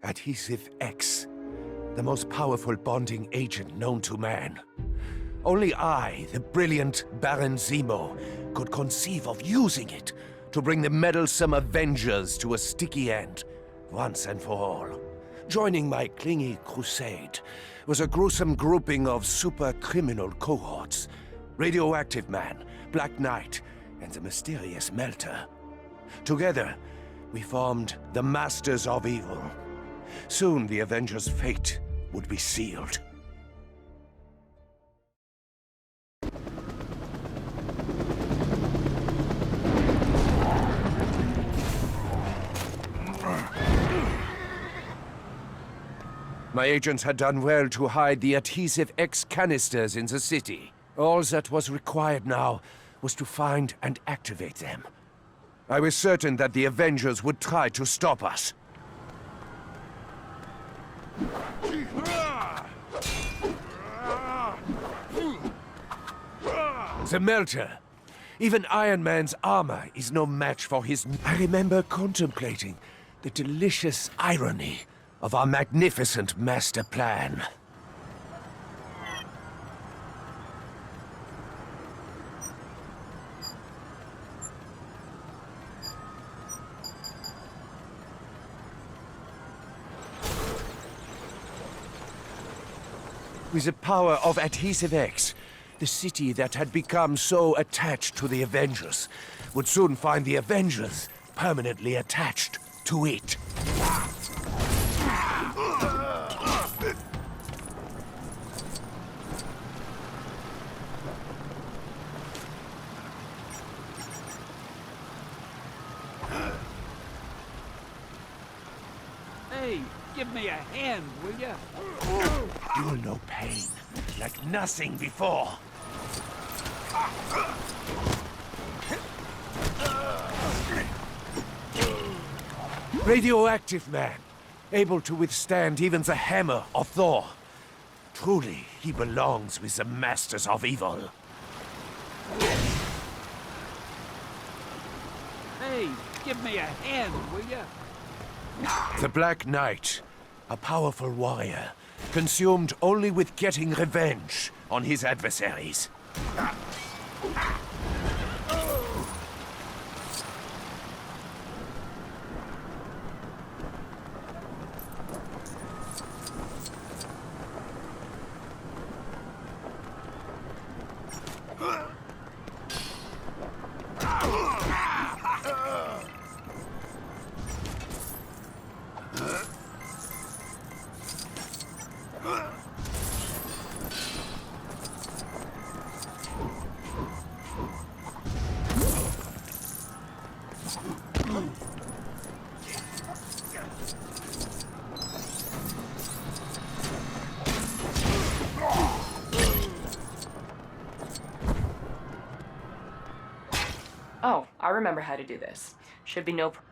Adhesive X, the most powerful bonding agent known to man. Only I, the brilliant Baron Zemo, could conceive of using it to bring the meddlesome Avengers to a sticky end, once and for all. Joining my clingy crusade was a gruesome grouping of super-criminal cohorts. Radioactive Man, Black Knight, and the mysterious Melter. Together, we formed the Masters of Evil. Soon the Avengers' fate would be sealed. My agents had done well to hide the Adhesive X canisters in the city. All that was required now was to find and activate them. I was certain that the Avengers would try to stop us. The Melter. Even Iron Man's armor is no match for his... I remember contemplating the delicious irony of our magnificent master plan. With the power of Adhesive X, the city that had become so attached to the Avengers would soon find the Avengers permanently attached to it. Hey, give me a hand, will ya? You'll know pain like nothing before. Radioactive Man, able to withstand even the hammer of Thor. Truly, he belongs with the Masters of Evil. Hey, give me a hand, will ya? The Black Knight, a powerful warrior, consumed only with getting revenge on his adversaries. Oh, I remember how to do this. Should be no problem.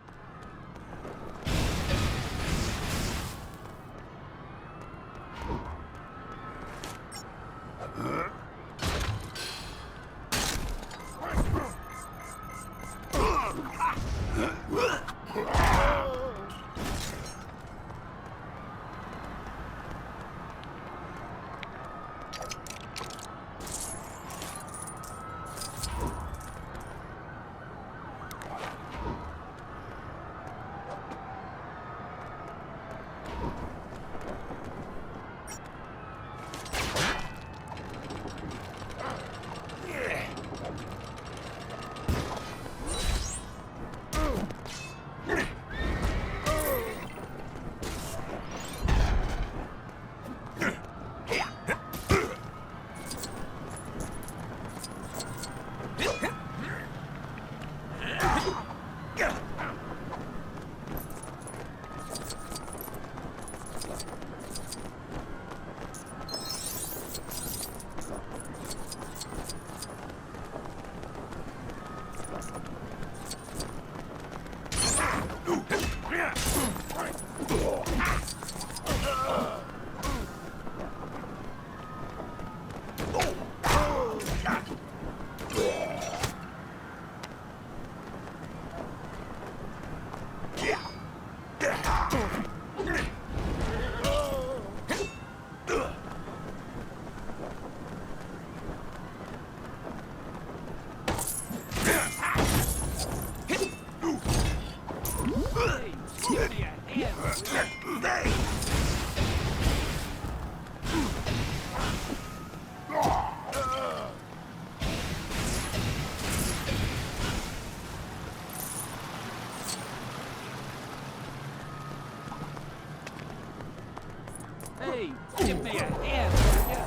Hey, give me a hand, will ya?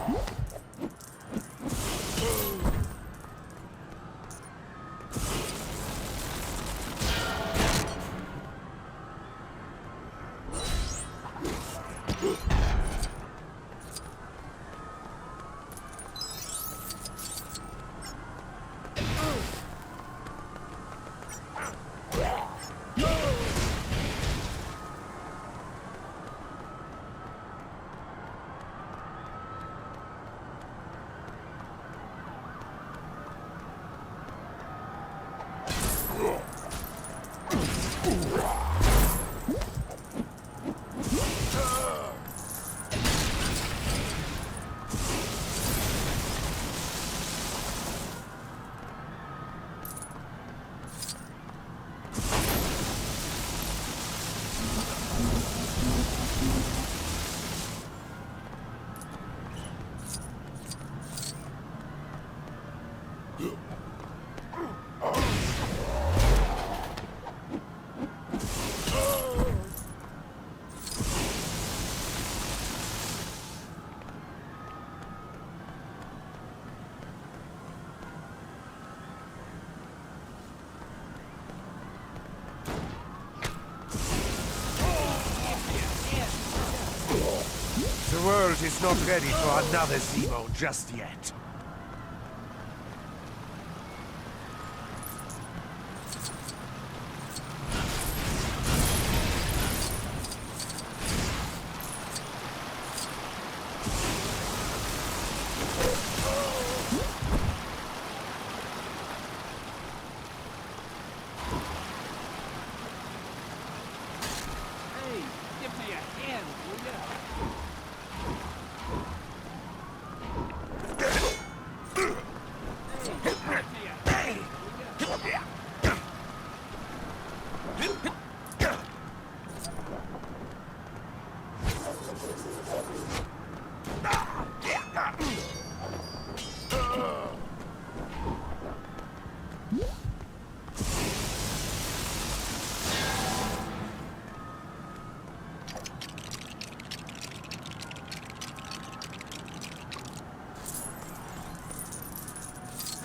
The world is not ready for another Zemo just yet. Hey, give me a hand, will ya?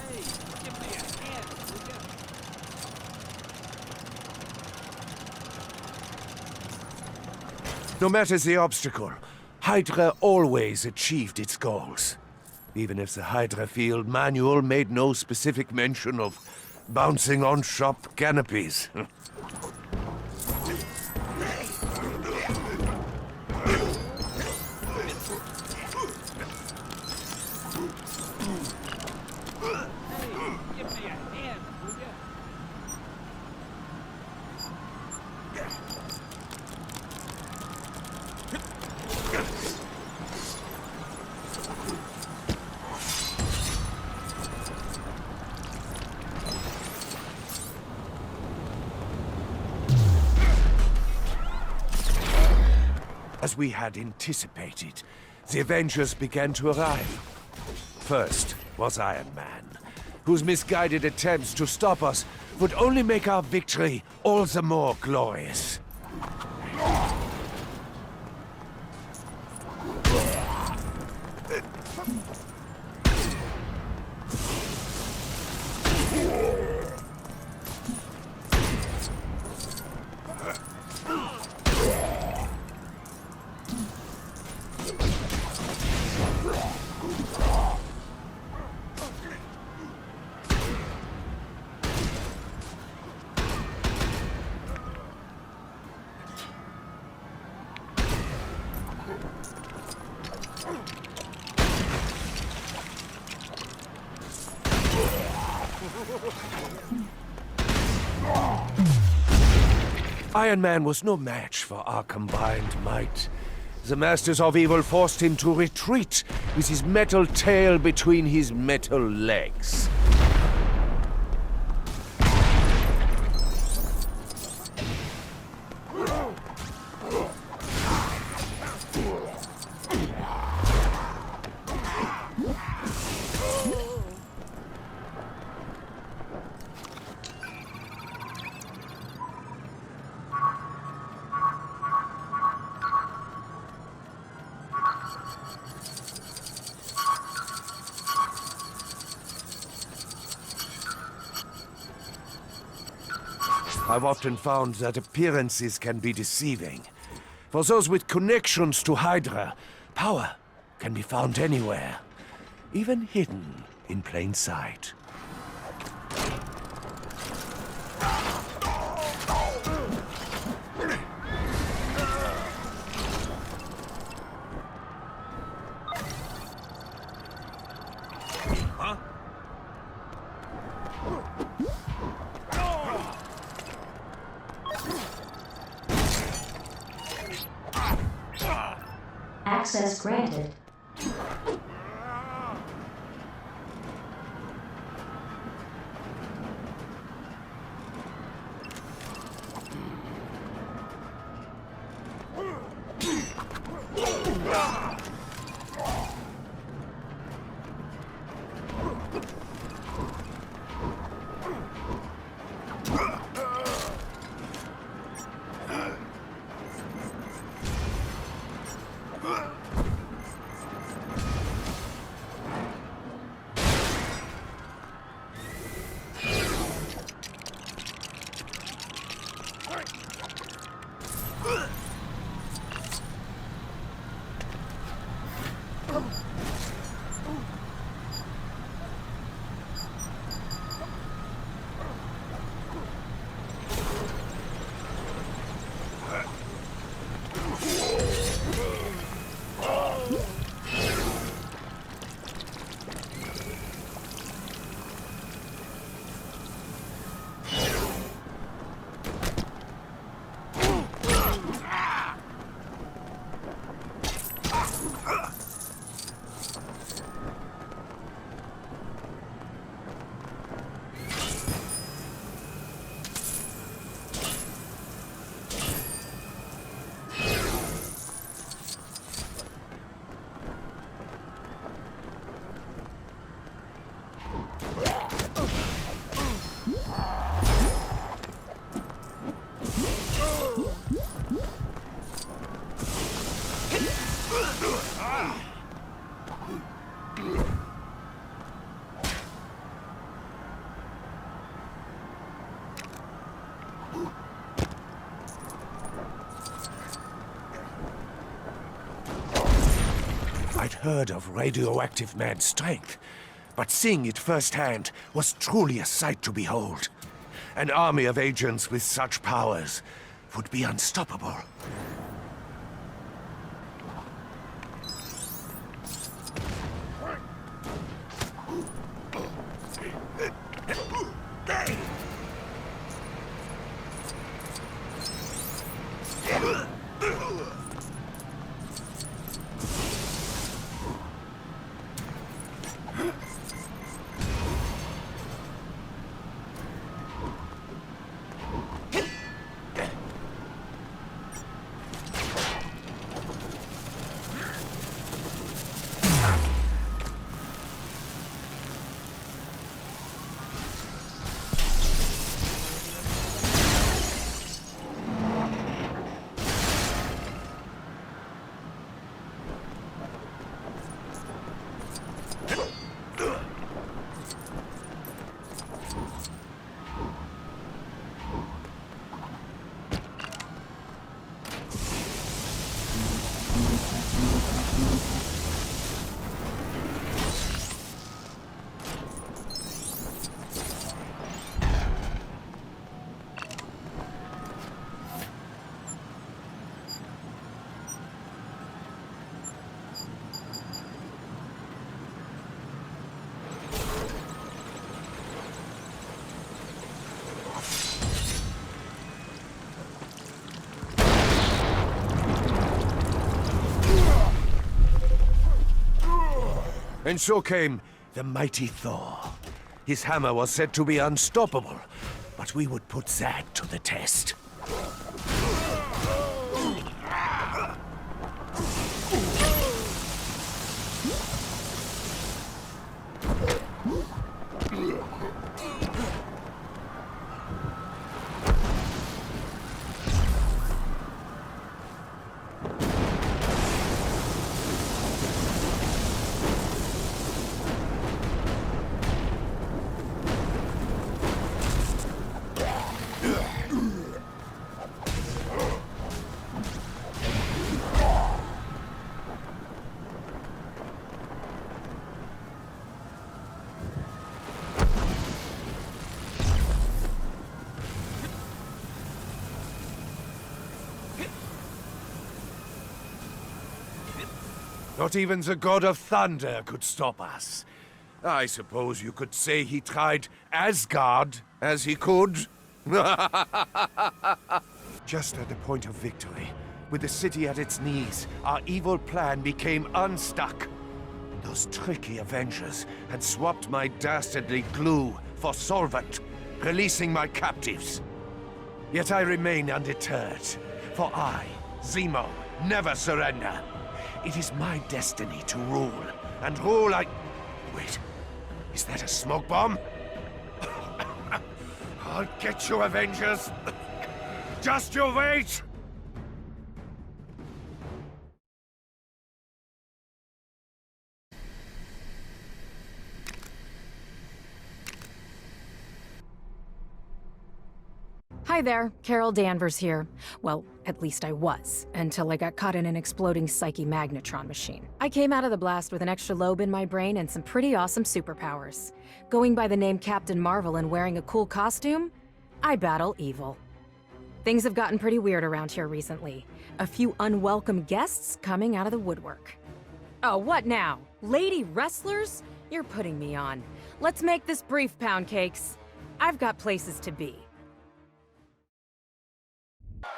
Hey, give me a hand, will ya? No matter the obstacle, Hydra always achieved its goals. Even if the Hydra field manual made no specific mention of bouncing on shop canopies. Hey, give me a hand, will ya? As we had anticipated, the Avengers began to arrive. First was Iron Man, whose misguided attempts to stop us would only make our victory all the more glorious. Iron Man was no match for our combined might. The Masters of Evil forced him to retreat with his metal tail between his metal legs. I've often found that appearances can be deceiving. For those with connections to Hydra, power can be found anywhere, even hidden in plain sight. Access granted. I'd heard of radioactive man's strength, but seeing it firsthand was truly a sight to behold. An army of agents with such powers would be unstoppable. And so came the mighty Thor. His hammer was said to be unstoppable, but we would put that to the test. Not even the god of thunder could stop us. I suppose you could say he tried Asgard as he could. Just at the point of victory, with the city at its knees, our evil plan became unstuck. Those tricky Avengers had swapped my dastardly glue for solvent, releasing my captives. Yet I remain undeterred, for I, Zemo, never surrender. It is my destiny to rule, and rule like... Wait, is that a smoke bomb? I'll get you, Avengers! Just you wait! Hi there, Carol Danvers here. Well, at least I was, until I got caught in an exploding psyche magnetron machine. I came out of the blast with an extra lobe in my brain and some pretty awesome superpowers. Going by the name Captain Marvel and wearing a cool costume, I battle evil. Things have gotten pretty weird around here recently. A few unwelcome guests coming out of the woodwork. Oh, what now? Lady wrestlers? You're putting me on. Let's make this brief, Pound Cakes. I've got places to be.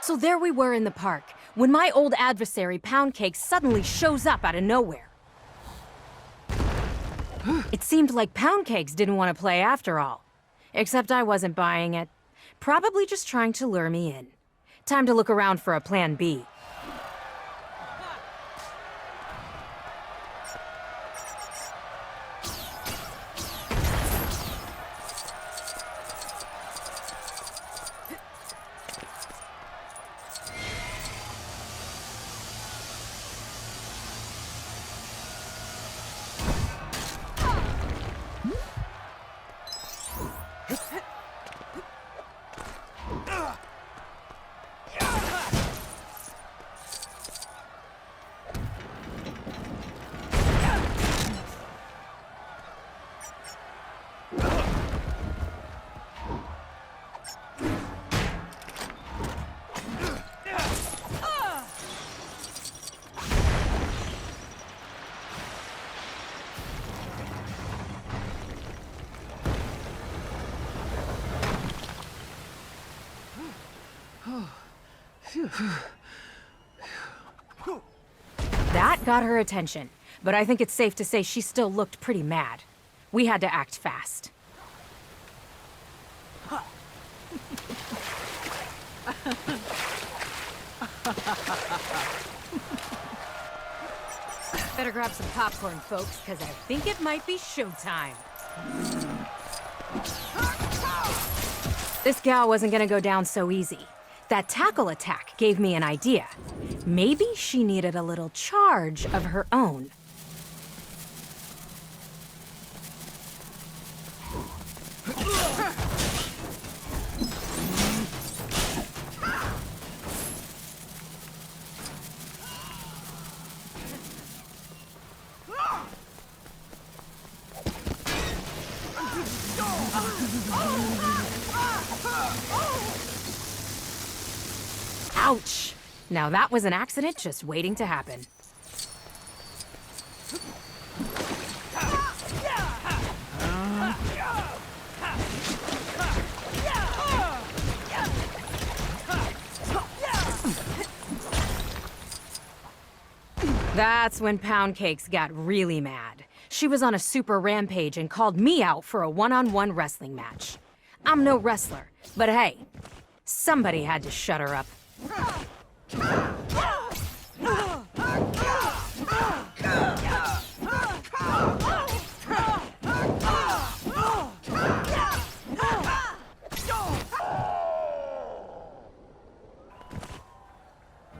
So there we were in the park, when my old adversary, Pound Cake, suddenly shows up out of nowhere. It seemed like Pound Cakes didn't want to play after all. Except I wasn't buying it. Probably just trying to lure me in. Time to look around for a plan B. That got her attention, but I think it's safe to say she still looked pretty mad. We had to act fast. Better grab some popcorn, folks, because I think it might be showtime. This gal wasn't gonna go down so easy. That tackle attack gave me an idea. Maybe she needed a little charge of her own. Ouch! Now that was an accident just waiting to happen. That's when Pound Cakes got really mad. She was on a super rampage and called me out for a one-on-one wrestling match. I'm no wrestler, but hey, somebody had to shut her up.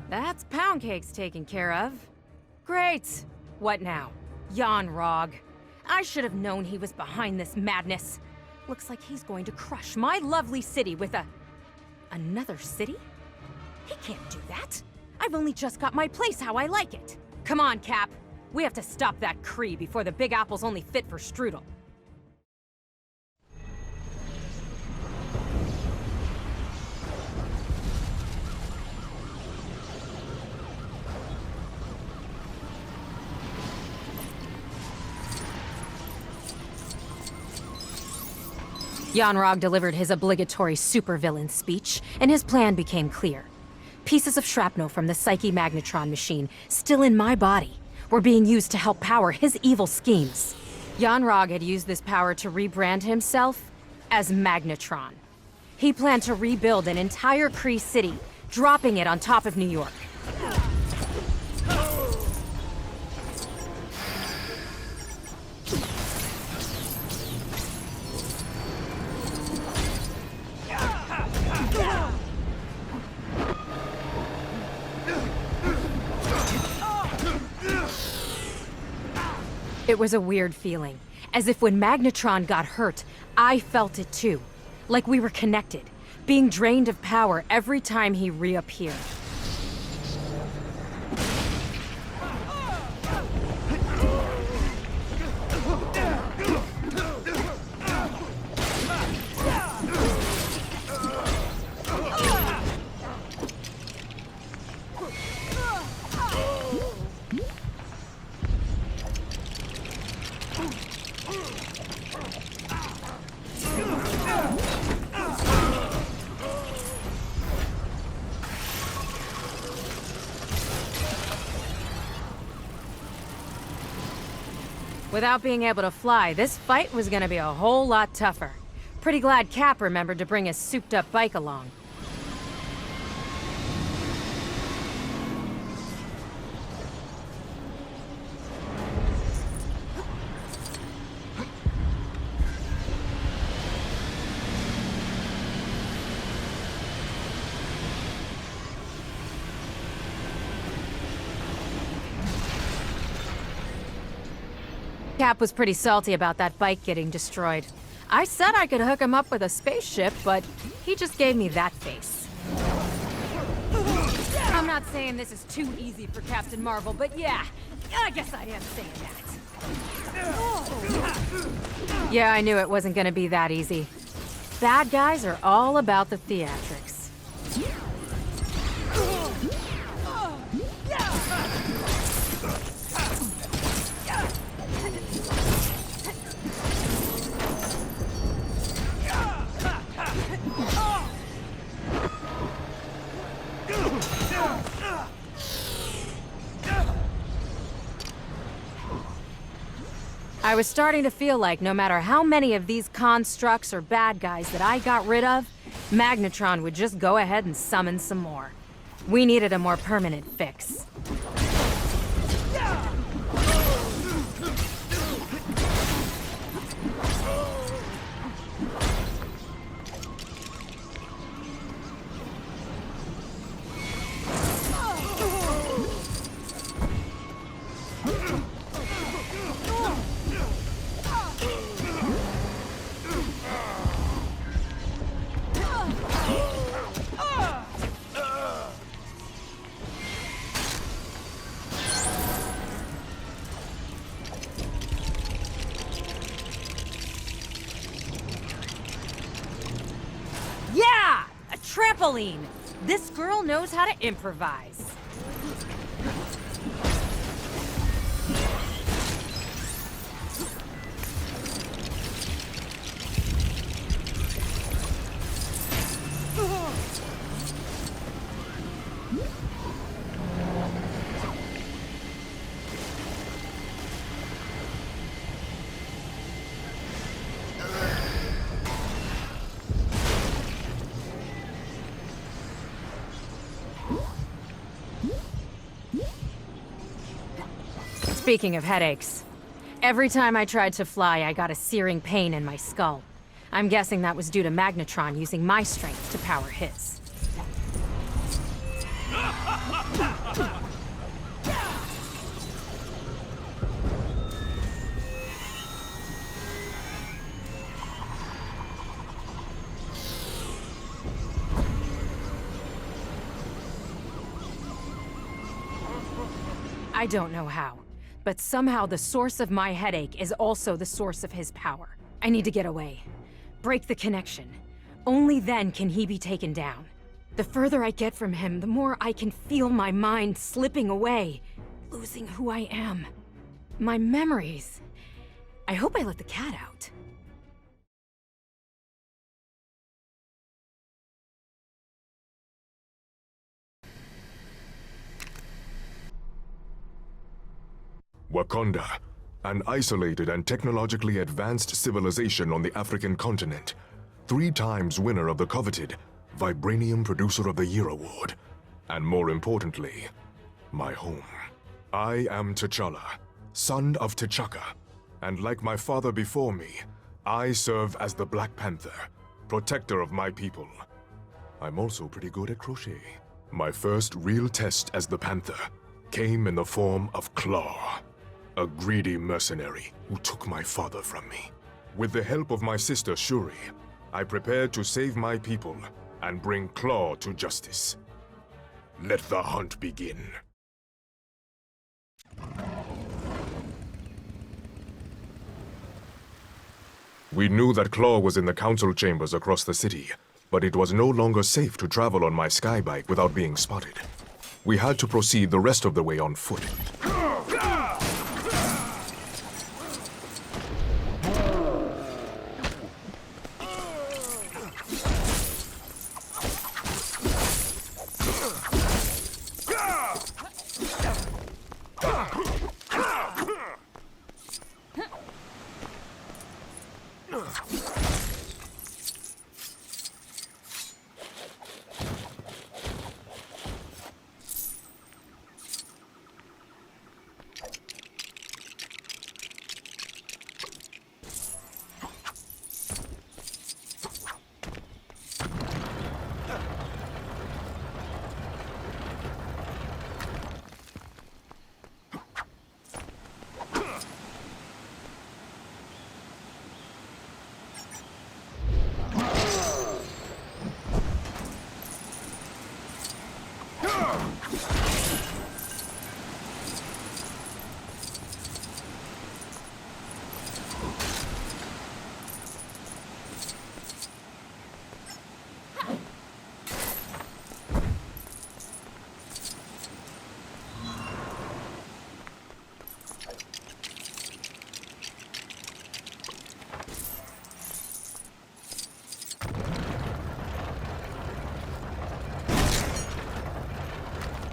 That's Pound Cakes taken care of. Great. What now? Yawn, Rog. I should have known he was behind this madness. Looks like he's going to crush my lovely city with another city? He can't do that. I've only just got my place how I like it. Come on, Cap. We have to stop that Kree before the Big Apple's only fit for strudel. Yanrog delivered his obligatory supervillain speech, and his plan became clear. Pieces of shrapnel from the Psyche Magnetron machine, still in my body, were being used to help power his evil schemes. Yanrog had used this power to rebrand himself as Magnetron. He planned to rebuild an entire Kree city, dropping it on top of New York. It was a weird feeling, as if when Magnetron got hurt, I felt it too. Like we were connected, being drained of power every time he reappeared. Without being able to fly, this fight was gonna be a whole lot tougher. Pretty glad Cap remembered to bring his souped-up bike along. Cap was pretty salty about that bike getting destroyed. I said I could hook him up with a spaceship, but he just gave me that face. I'm not saying this is too easy for Captain Marvel, but yeah, I guess I am saying that. Yeah, I knew it wasn't gonna be that easy. Bad guys are all about the theatrics. I was starting to feel like no matter how many of these constructs or bad guys that I got rid of, Magnetron would just go ahead and summon some more. We needed a more permanent fix. Trampoline! This girl knows how to improvise. Speaking of headaches, every time I tried to fly, I got a searing pain in my skull. I'm guessing that was due to Magnetron using my strength to power his. I don't know how, but somehow the source of my headache is also the source of his power. I need to get away. Break the connection. Only then can he be taken down. The further I get from him, the more I can feel my mind slipping away, losing who I am. My memories. I hope I let the cat out. Wakanda, an isolated and technologically advanced civilization on the African continent, 3 times winner of the coveted Vibranium Producer of the Year award, and more importantly, my home. I am T'Challa, son of T'Chaka, and like my father before me, I serve as the Black Panther, protector of my people. I'm also pretty good at crochet. My first real test as the Panther came in the form of Claw, a greedy mercenary who took my father from me. With the help of my sister Shuri, I prepared to save my people and bring Claw to justice. Let the hunt begin. We knew that Claw was in the council chambers across the city, but it was no longer safe to travel on my skybike without being spotted. We had to proceed the rest of the way on foot.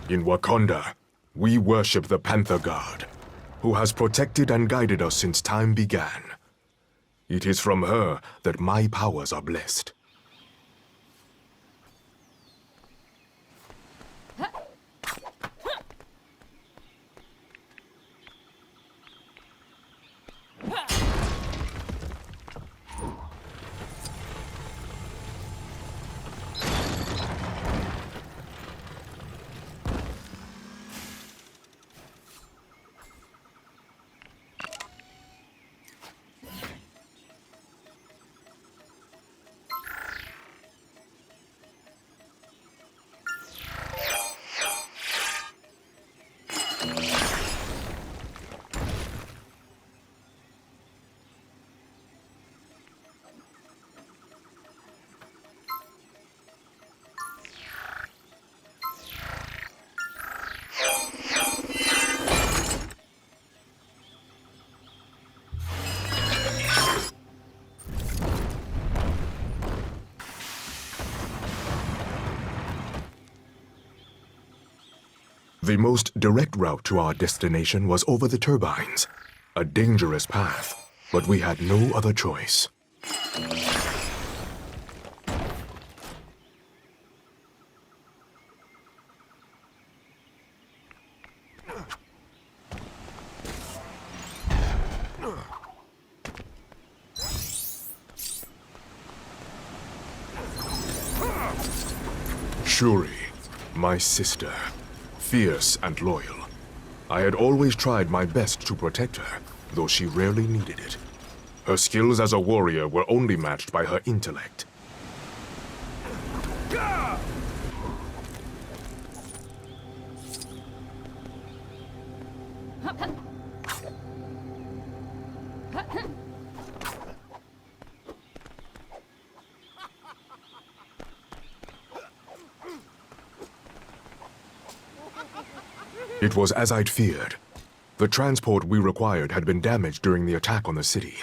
In Wakanda, we worship the Panther God, who has protected and guided us since time began. It is from her that my powers are blessed. The most direct route to our destination was over the turbines. A dangerous path, but we had no other choice. Shuri, my sister. Fierce and loyal. I had always tried my best to protect her, though she rarely needed it. Her skills as a warrior were only matched by her intellect. It was as I'd feared. The transport we required had been damaged during the attack on the city.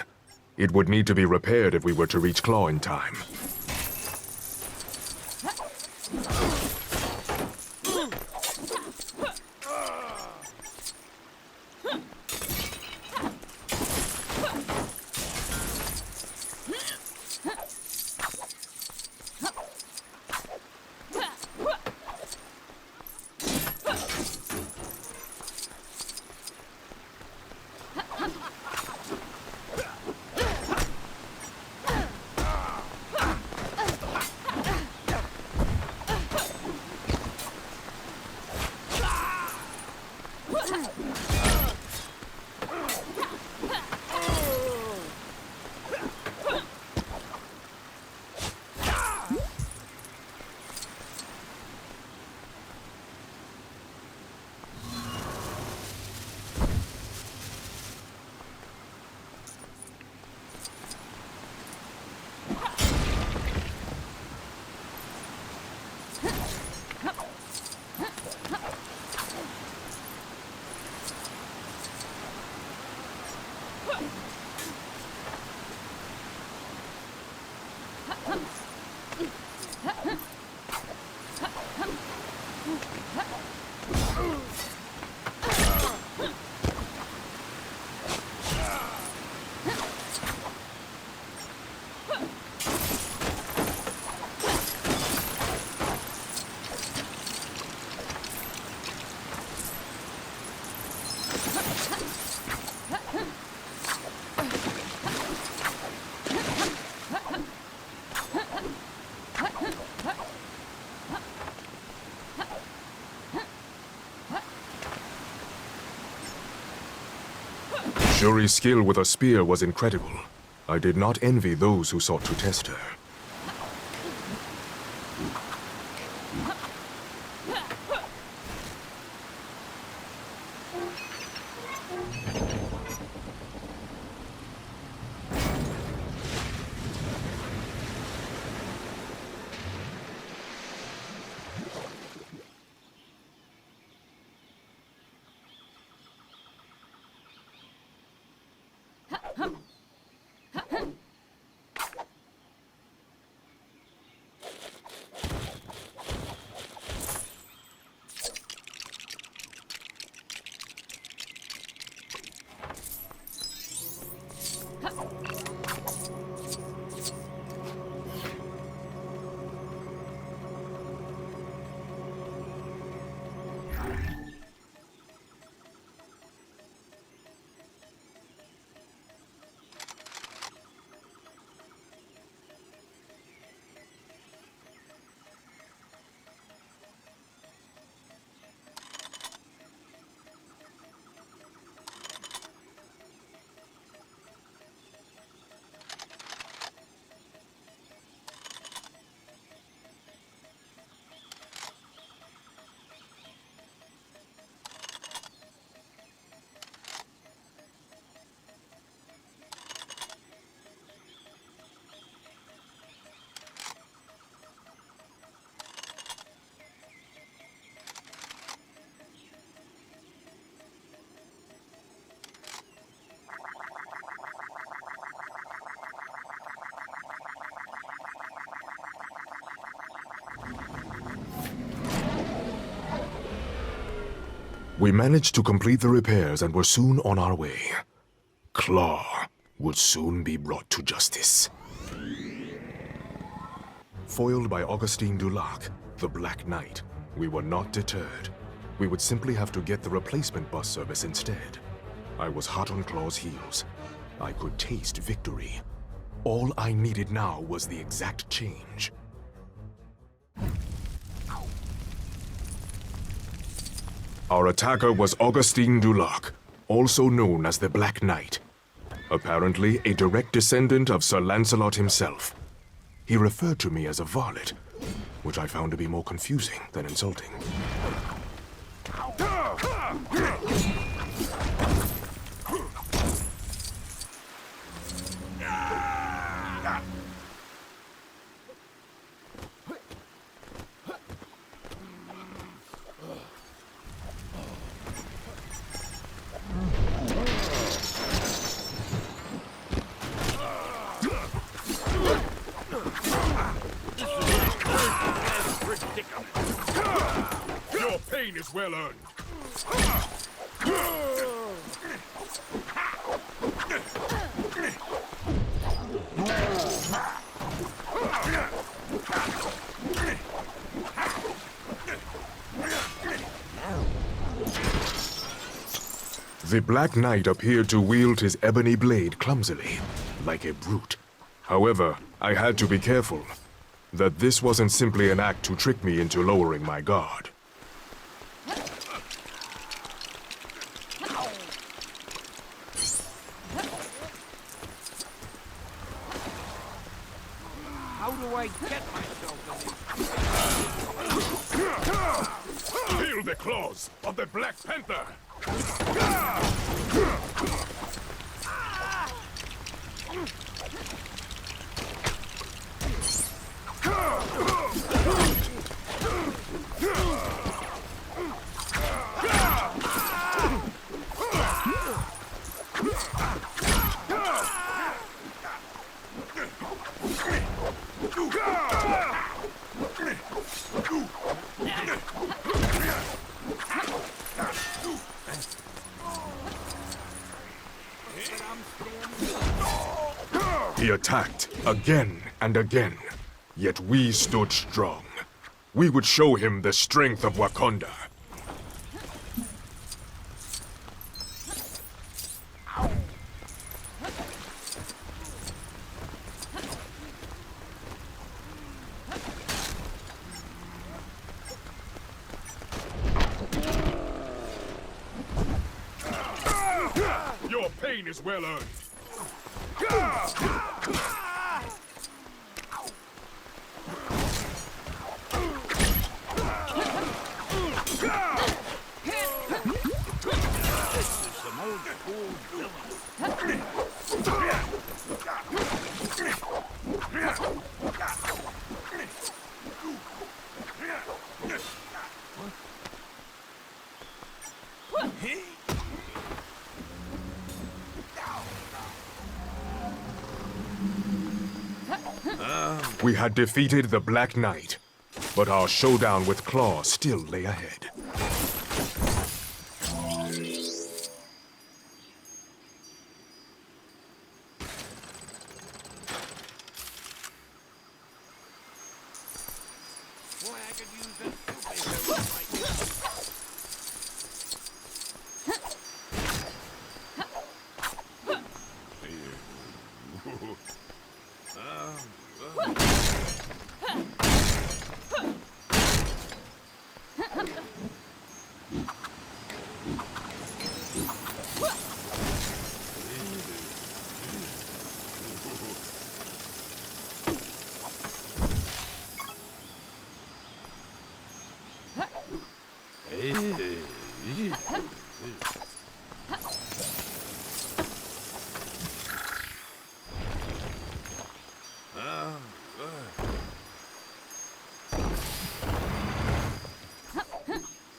It would need to be repaired if we were to reach Claw in time. Shuri's skill with a spear was incredible. I did not envy those who sought to test her. We managed to complete the repairs and were soon on our way. Claw would soon be brought to justice. Foiled by Augustine Dulac, the Black Knight, we were not deterred. We would simply have to get the replacement bus service instead. I was hot on Claw's heels. I could taste victory. All I needed now was the exact change. Our attacker was Augustine Dulac, also known as the Black Knight. Apparently a direct descendant of Sir Lancelot himself. He referred to me as a varlet, which I found to be more confusing than insulting. Your pain is well earned. The Black Knight appeared to wield his ebony blade clumsily, like a brute. However, I had to be careful that this wasn't simply an act to trick me into lowering my guard. How do I get myself in it? Feel the claws of the Black Panther! He attacked again and again, yet we stood strong. We would show him the strength of Wakanda. Your pain is well earned. We had defeated the Black Knight, but our showdown with Claw still lay ahead. Boy, I could use that superhero right now.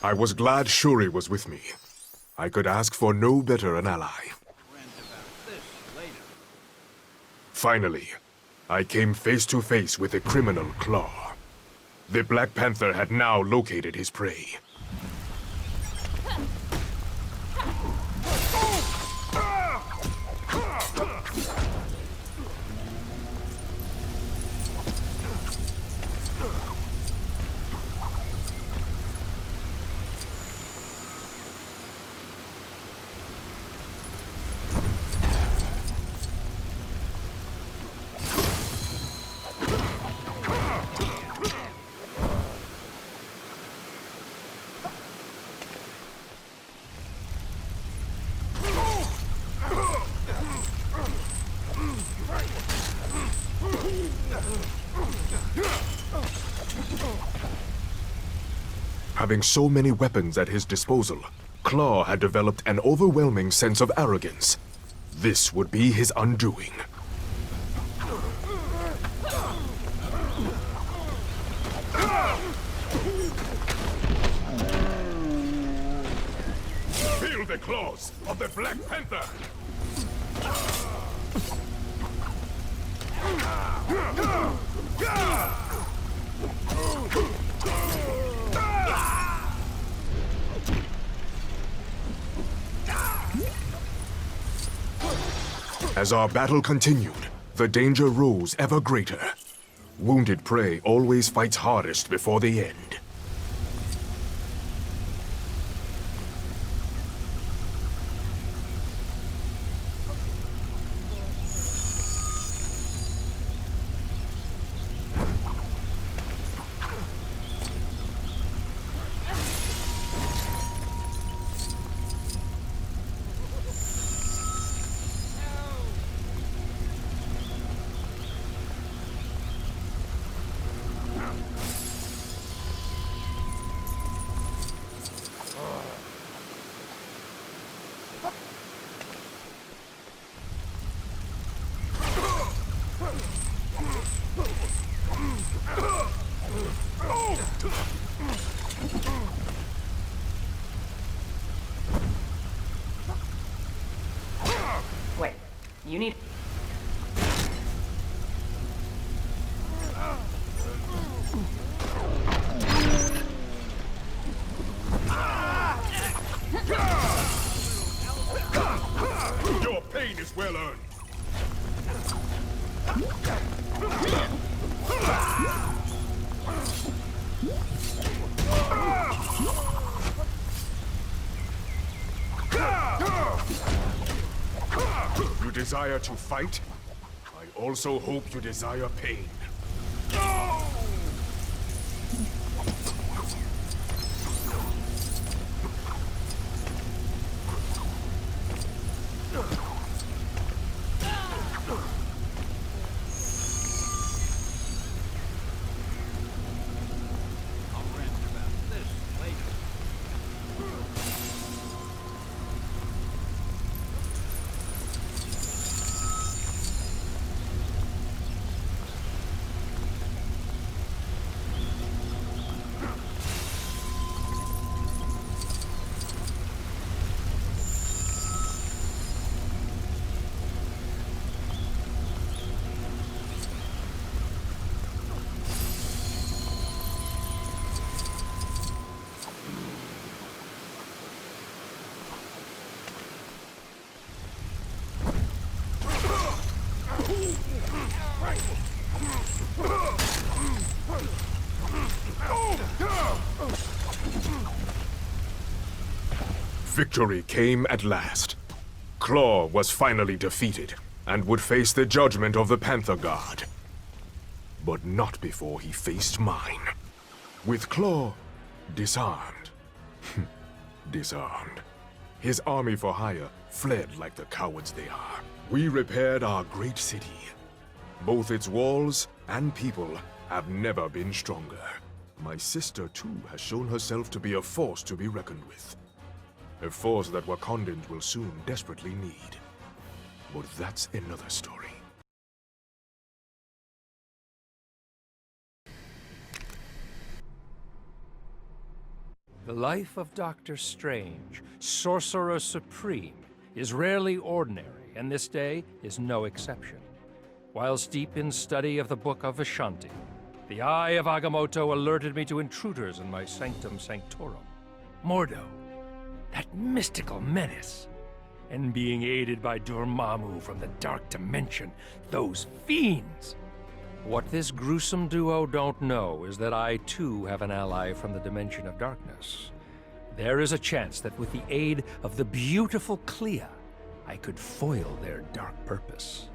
I was glad Shuri was with me. I could ask for no better an ally. Rant about this later. Finally, I came face to face with the criminal Claw. The Black Panther had now located his prey. Having so many weapons at his disposal, Claw had developed an overwhelming sense of arrogance. This would be his undoing. Feel the claws of the Black Panther! As our battle continued, the danger rose ever greater. Wounded prey always fights hardest before the end. Wait, you need... Your pain is well earned. You desire to fight? I also hope you desire pain. Victory came at last. Claw was finally defeated, and would face the judgment of the Panther God. But not before he faced mine. With Claw disarmed. Disarmed. His army for hire fled like the cowards they are. We repaired our great city. Both its walls and people have never been stronger. My sister, too, has shown herself to be a force to be reckoned with. A force that Wakandans will soon desperately need. But that's another story. The life of Doctor Strange, Sorcerer Supreme, is rarely ordinary, and this day is no exception. Whilst deep in study of the Book of Vishanti, the Eye of Agamotto alerted me to intruders in my Sanctum Sanctorum. Mordo, that mystical menace, and being aided by Dormammu from the Dark Dimension, those fiends! What this gruesome duo don't know is that I, too, have an ally from the Dimension of Darkness. There is a chance that with the aid of the beautiful Clea, I could foil their dark purpose.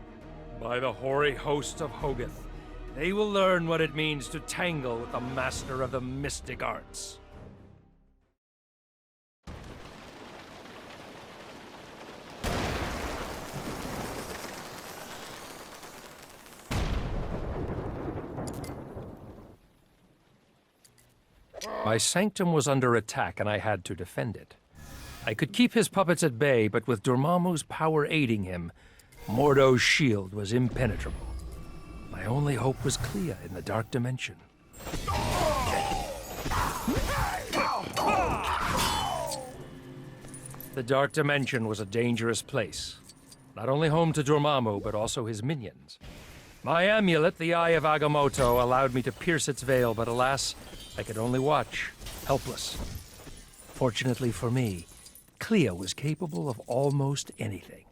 By the hoary host of Hogarth, they will learn what it means to tangle with the master of the mystic arts. My sanctum was under attack, and I had to defend it. I could keep his puppets at bay, but with Dormammu's power aiding him, Mordo's shield was impenetrable. My only hope was Clea in the Dark Dimension. The Dark Dimension was a dangerous place. Not only home to Dormammu, but also his minions. My amulet, the Eye of Agamotto, allowed me to pierce its veil, but alas, I could only watch, helpless. Fortunately for me, Clea was capable of almost anything.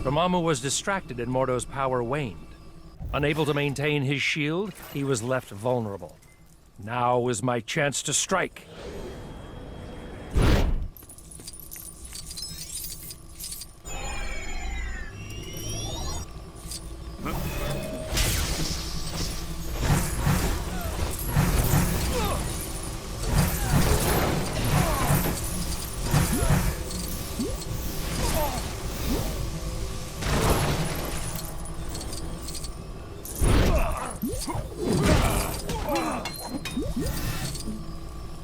Dormammu was distracted and Mordo's power waned. Unable to maintain his shield, he was left vulnerable. Now was my chance to strike.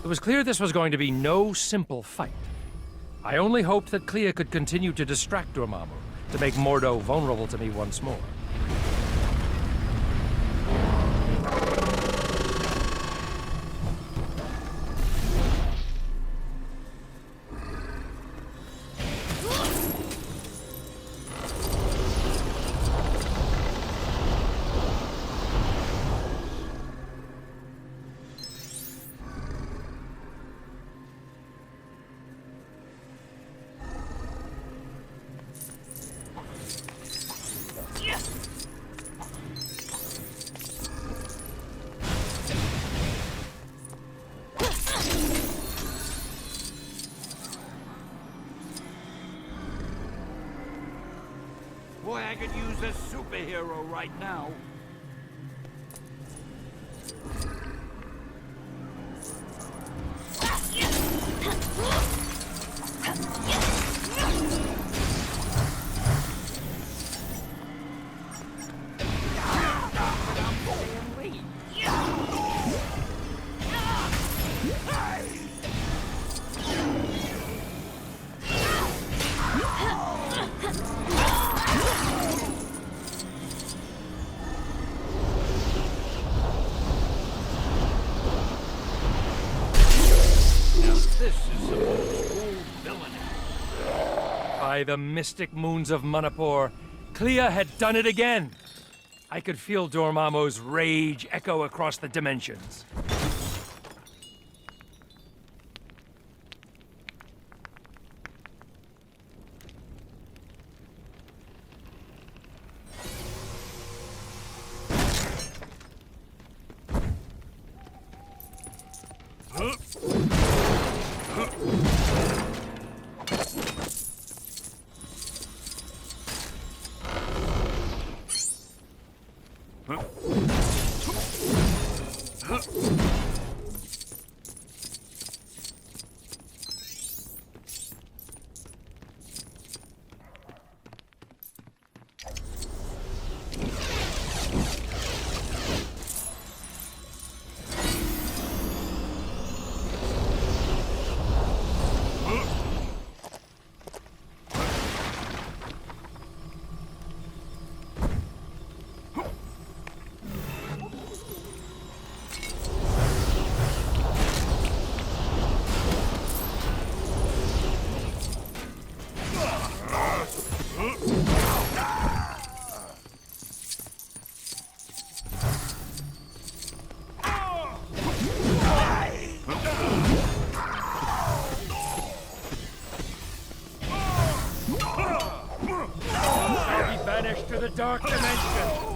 It was clear this was going to be no simple fight. I only hoped that Clea could continue to distract Dormammu, to make Mordo vulnerable to me once more. Boy, I could use a superhero right now. By the mystic moons of Manipur, Clea had done it again! I could feel Dormammu's rage echo across the dimensions. Banished to the dark dimension!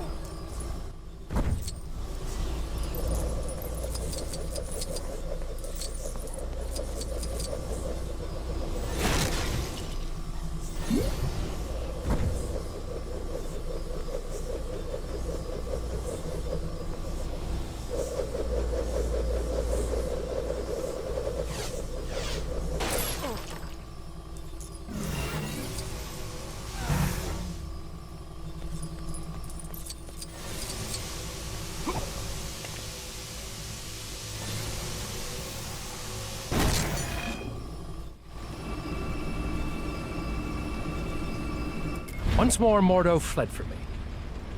Once more, Mordo fled from me.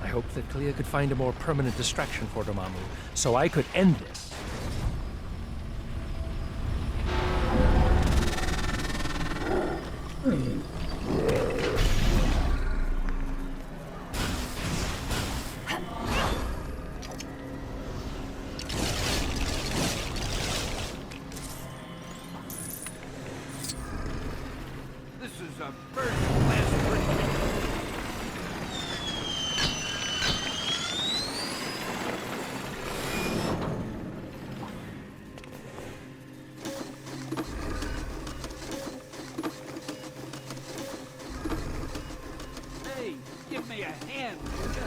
I hoped that Clea could find a more permanent distraction for Dormammu, so I could end this. This is a first-class treatment. Hey, give me a hand, will ya?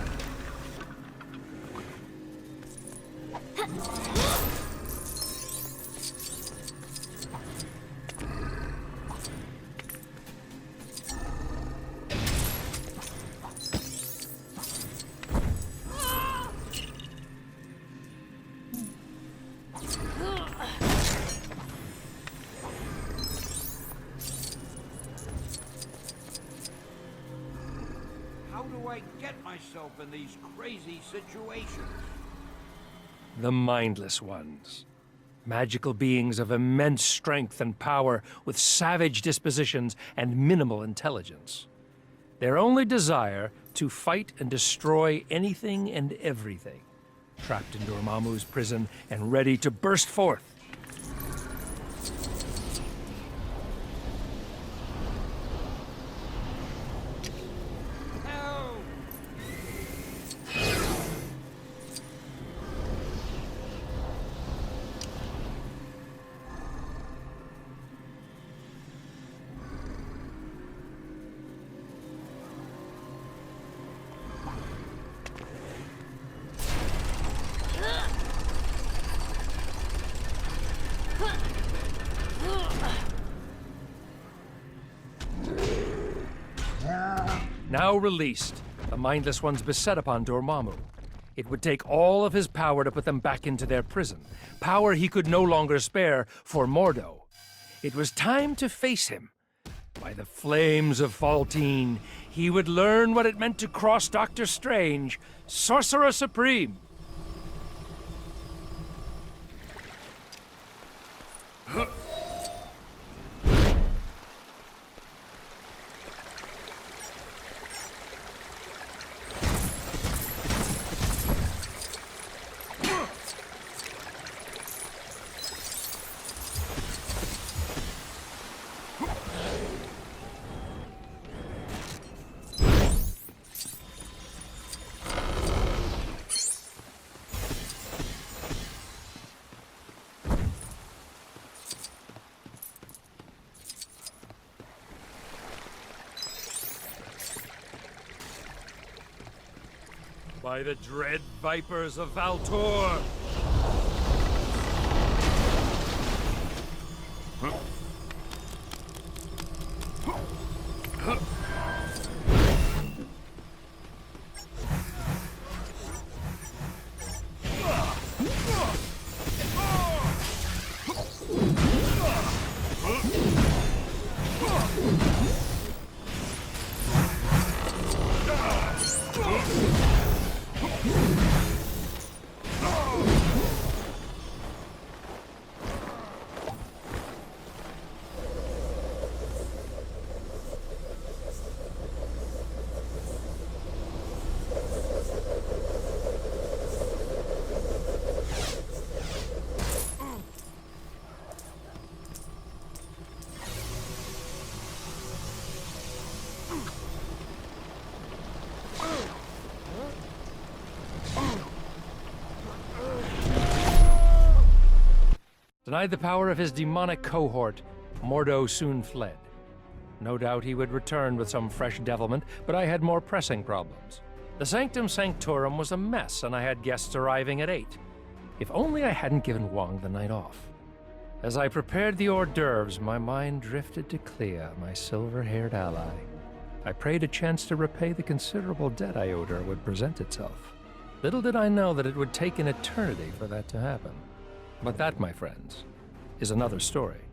get myself in these crazy situations. The Mindless Ones. Magical beings of immense strength and power with savage dispositions and minimal intelligence. Their only desire to fight and destroy anything and everything. Trapped in Dormammu's prison and ready to burst forth. Help! Now released, the Mindless Ones beset upon Dormammu. It would take all of his power to put them back into their prison, power he could no longer spare for Mordo. It was time to face him. By the flames of Faltine, he would learn what it meant to cross Doctor Strange, Sorcerer Supreme. By the dread vipers of Valtor! Denied the power of his demonic cohort, Mordo soon fled. No doubt he would return with some fresh devilment, but I had more pressing problems. The Sanctum Sanctorum was a mess, and I had guests arriving at 8. If only I hadn't given Wong the night off. As I prepared the hors d'oeuvres, my mind drifted to Clea, my silver-haired ally. I prayed a chance to repay the considerable debt I owed her would present itself. Little did I know that it would take an eternity for that to happen. But that, my friends, is another story.